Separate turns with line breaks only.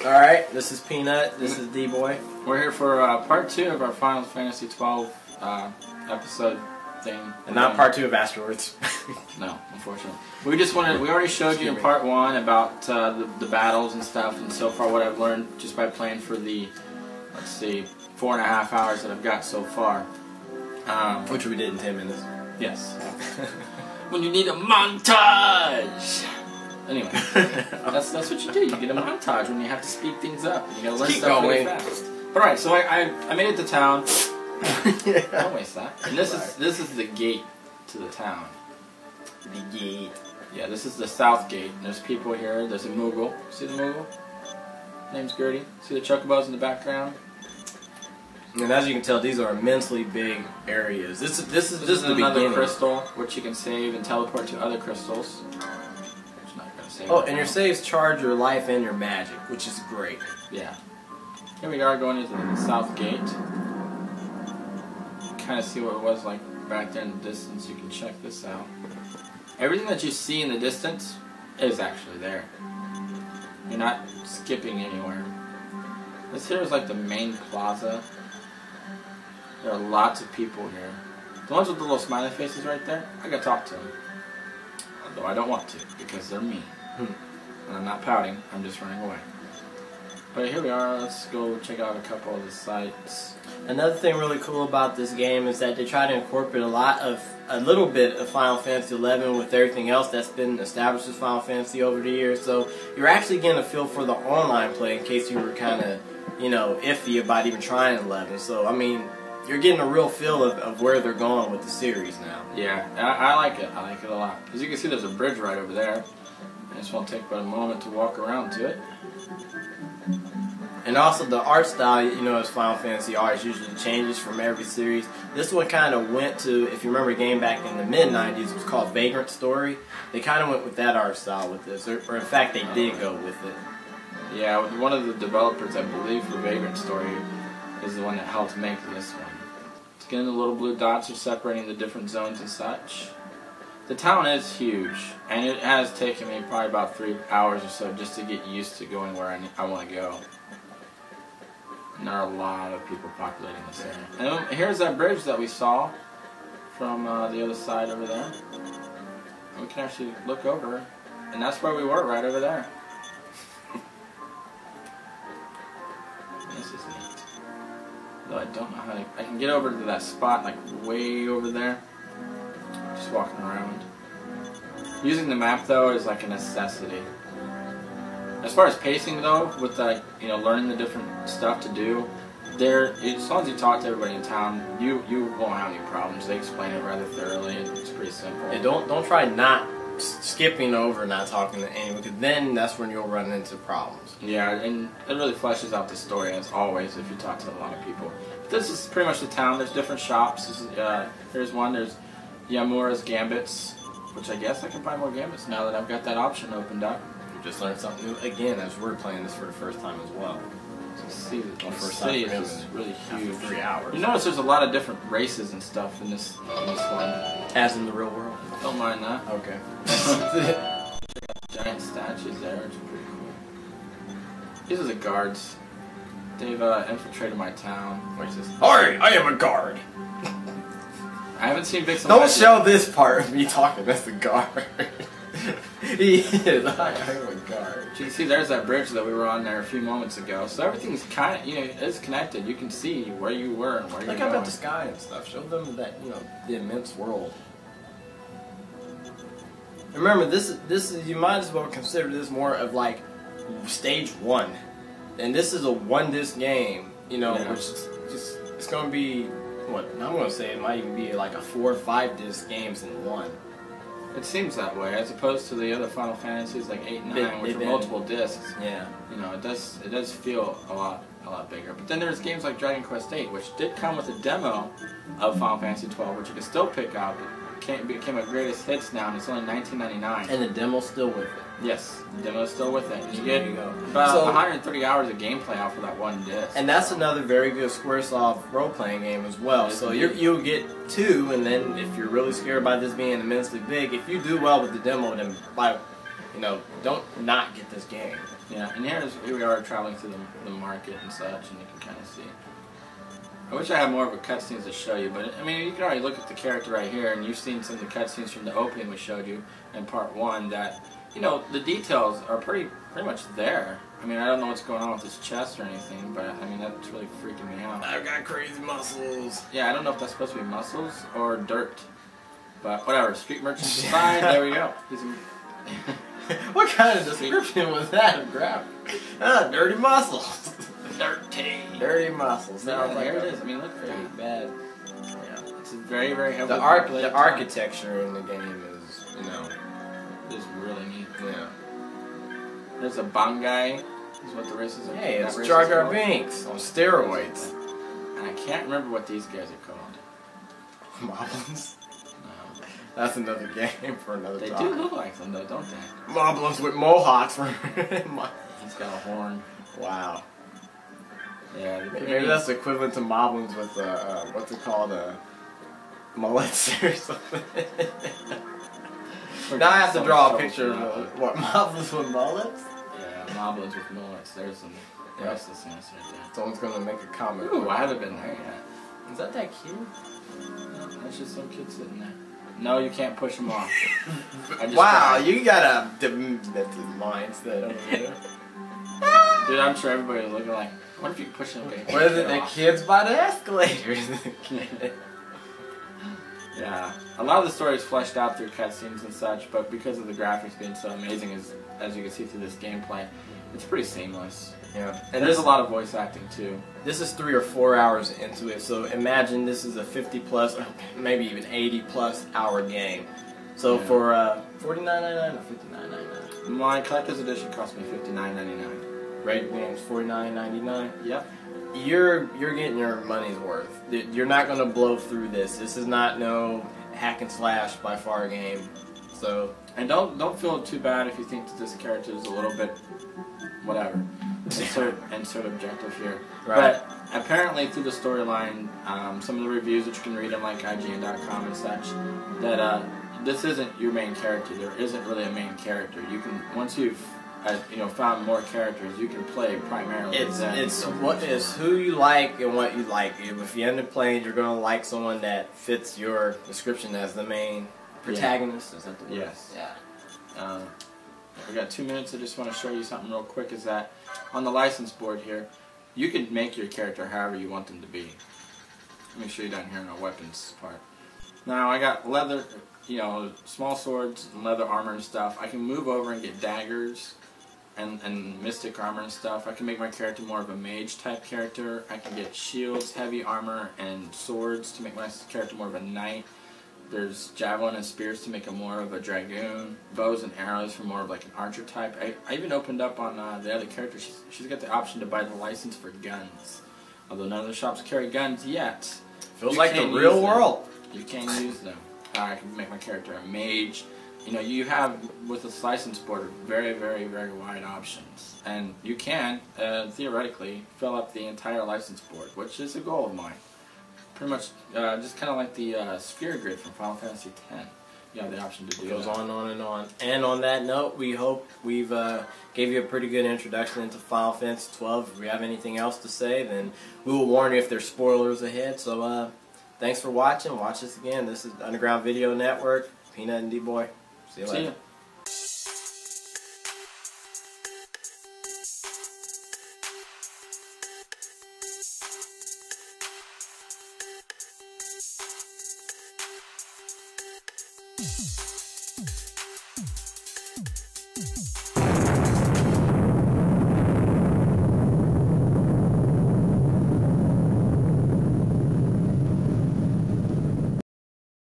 Alright, this is Peanut, this is D-Boy.
We're here for part 2 of our Final Fantasy XII episode thing.
And not part 2 of Asteroids.
No, unfortunately. We already showed you in part 1 about the battles and stuff, and so far what I've learned just by playing for the, let's see, 4.5 hours that I've got so far.
Which we did in 10 minutes.
Yes. When you need a montage! Anyway, that's what you do. You get a montage when you have to speed things up. You gotta learn stuff really fast. Alright, so I made it to town.
Yeah.
Don't waste that. And this is the gate to the town.
The gate.
Yeah, this is the south gate. There's people here. There's a Moogle. See the Moogle? Name's Gertie. See the chocobos in the background?
And as you can tell, these are immensely big areas. This is the
another
beginning.
crystal, which you can save and teleport to other crystals.
Oh, and your saves charge your life and your magic, which is great.
Yeah. Here we are going into the south gate. Kind of see what it was like back there in the distance. You can check this out. Everything that you see in the distance is actually there. You're not skipping anywhere. This here is like the main plaza. There are lots of people here. The ones with the little smiley faces right there, I gotta talk to them. Although I don't want to, because they're mean. And I'm not pouting, I'm just running away. But here we are, let's go check out a couple of the sites.
Another thing really cool about this game is that they try to incorporate a little bit of Final Fantasy XI with everything else that's been established as Final Fantasy over the years. So you're actually getting a feel for the online play in case you were kind of, iffy about even trying 11. So, I mean, you're getting a real feel of where they're going with the series now.
Yeah, I like it. I like it a lot. As you can see, there's a bridge right over there. I just want to take about a moment to walk around to it.
And also the art style, as Final Fantasy always usually changes from every series. This one kind of went to, if you remember a game back in the mid-90s, it was called Vagrant Story. They kind of went with that art style with this, or in fact they did go with it.
Yeah, one of the developers, I believe, for Vagrant Story is the one that helped make this one. It's getting the little blue dots are separating the different zones and such. The town is huge, and it has taken me probably about 3 hours or so just to get used to going where I want to go. And there are a lot of people populating this area. And here's that bridge that we saw from the other side over there. We can actually look over, and that's where we were, right over there. This is neat. Though I don't know how to... I can get over to that spot, like way over there. Just walking around. Using the map, though, is like a necessity. As far as pacing, though, with learning the different stuff to do, as long as you talk to everybody in town, you won't have any problems. They explain it rather thoroughly, and it's pretty simple.
And don't try not skipping over, not talking to anyone, because then that's when you'll run into problems.
Yeah, and it really fleshes out the story, as always, if you talk to a lot of people. But this is pretty much the town. There's different shops. Here's one. There's Yamura's Gambits, which I guess I can buy more Gambits now that I've got that option opened up. You
just learned something new again as we're playing this for the first time as well.
See, the city is really huge.
3 hours.
You notice there's a lot of different races and stuff in this one.
As in the real world?
Don't mind that.
Okay.
Giant statues there, which are pretty cool. These are the guards. They've infiltrated my town. What's this?
Hi, I am a guard.
I haven't seen Vixen.
Don't show this part of me talking as the guard. He is. I am a guard.
You can see there's that bridge that we were on there a few moments ago. So everything's kind of, is connected. You can see where you were and where you're going.
Look about the sky and stuff. Show them that, the immense world. Remember, this is, you might as well consider this more of like stage 1. And this is a 1-disc game, which is just, it's going to be, I'm going to say it might even be like a 4 or 5 disc games in one.
It seems that way, as opposed to the other Final Fantasies like 8 and 9, which are multiple discs.
Yeah.
It does feel a lot bigger. But then there's games like Dragon Quest VIII, which did come with a demo of Final Fantasy XII, which you can still pick up. It became a greatest hits now, and it's only $19.99.
And the demo's still with it.
Yes, the demo's still with it. You get about 130 hours of gameplay out for that one disc.
And that's another very good Squaresoft role-playing game as well. So you'll get 2, and then if you're really scared about this being immensely big, if you do well with the demo, then by you know, don't not get this game.
Yeah, and here we are traveling through the market and such, and you can kind of see. I wish I had more of a cutscenes to show you, but I mean, you can already look at the character right here, and you've seen some of the cutscenes from the opening we showed you in part 1 that, you know, the details are pretty much there. I mean, I don't know what's going on with his chest or anything, but I mean, that's really freaking me out.
I've got crazy muscles.
Yeah, I don't know if that's supposed to be muscles or dirt, but whatever. Street merchant aside, there we go.
What kind of description was that? Grab. Dirty muscles. Dirty muscles.
Yeah, there it is. I mean, look at
pretty
that.
bad.
Yeah, it's a very, very heavily
The
populated
architecture in the game is, you know,
is really neat.
yeah.
There's a Bangai, is what the races are.
Hey, it's Jar Jar Binks on steroids.
And I can't remember what these guys are called.
Moblins.
No.
That's another game for another
They
talk.
do look like them though, don't they?
Moblins with mohawks.
He's got a horn.
Wow.
Yeah.
Maybe that's the equivalent to moblins with what's it called, mullets or something. Now I have to draw a picture of what moblins with mullets.
Yeah, moblins with mullets. There's some restlessness right there.
Someone's gonna make a comment.
Ooh, I haven't been there yet.
Is that cute?
No, that's just some kid sitting there. No, you can't push them off.
Wow, you got a demented mindset over there.
Dude, I'm sure everybody's looking like, what if you push them?
What is it, the kids by the escalators?
Yeah, a lot of the story is fleshed out through cutscenes and such, but because of the graphics being so amazing, as you can see through this gameplay, it's pretty seamless.
Yeah,
And there's a lot of voice acting too.
This is 3 or 4 hours into it, so imagine this is a 50 plus, or maybe even 80 plus hour game. So for $49.99 or $59.99.
My collector's edition cost me $59.99.
Rated games $49.99.
Yep.
You're getting your money's worth. You're not gonna blow through this. This is not no hack and slash by far game. So
And don't feel too bad if you think that this character is a little bit whatever. Insert objective here.
Right.
But apparently through the storyline, some of the reviews that you can read on like IGN.com and such, that this isn't your main character. There isn't really a main character. You can once you've found more characters, you can play primarily.
It's who you like and what you like. If you end up playing, you're gonna like someone that fits your description as the main protagonist. Is that the word?
Yes.
Yeah.
We got 2 minutes. I just want to show you something real quick. Is that on the license board here, you can make your character however you want them to be. Let me show you down here in our weapons part. Now I got leather, small swords and leather armor and stuff. I can move over and get daggers and mystic armor and stuff. I can make my character more of a mage type character. I can get shields, heavy armor, and swords to make my character more of a knight. There's javelin and spears to make him more of a dragoon. Bows and arrows for more of like an archer type. I even opened up on the other character. She's got the option to buy the license for guns. Although none of the shops carry guns yet.
Feels like the real world.
You can't use them. I can make my character a mage. You have, with this license board, very, very, very wide options. And you can, theoretically, fill up the entire license board, which is a goal of mine. Pretty much, just kind of like the sphere grid from Final Fantasy X. You have the option to do that.
It goes on and on. And on that note, we hope we've gave you a pretty good introduction into Final Fantasy XII. If we have anything else to say, then we will warn you if there's spoilers ahead. So, thanks for watching. Watch us again. This is Underground Video Network. Peanut and D-Boy. See you later.
See ya.